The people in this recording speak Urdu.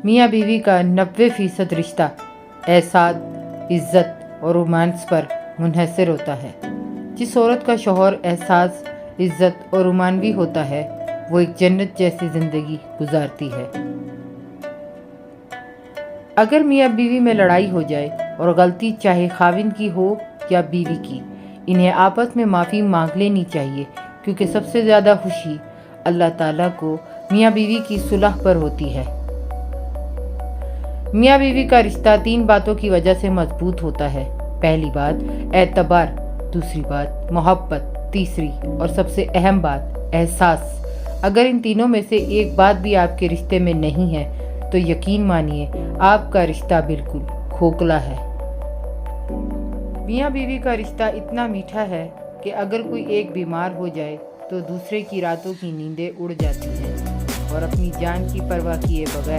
میاں بیوی کا 90% رشتہ احساس، عزت اور رومانس پر منحصر ہوتا ہے۔ جس عورت کا شوہر احساس، عزت اور رومانوی ہوتا ہے وہ ایک جنت جیسی زندگی گزارتی ہے۔ اگر میاں بیوی میں لڑائی ہو جائے اور غلطی چاہے خاوند کی ہو یا بیوی کی، انہیں آپس میں معافی مانگ لینی چاہیے، کیونکہ سب سے زیادہ خوشی اللہ تعالیٰ کو میاں بیوی کی صلح پر ہوتی ہے۔ میاں بیوی کا رشتہ 3 باتوں کی وجہ سے مضبوط ہوتا ہے۔ پہلی بات اعتبار، دوسری بات محبت، تیسری اور سب سے اہم بات احساس۔ اگر ان تینوں میں سے ایک بات بھی آپ کے رشتے میں نہیں ہے تو یقین مانیے آپ کا رشتہ بالکل کھوکھلا ہے۔ میاں بیوی کا رشتہ اتنا میٹھا ہے کہ اگر کوئی ایک بیمار ہو جائے تو دوسرے کی راتوں کی نیندیں اڑ جاتی ہیں اور اپنی جان کی پرواہ کیے بغیر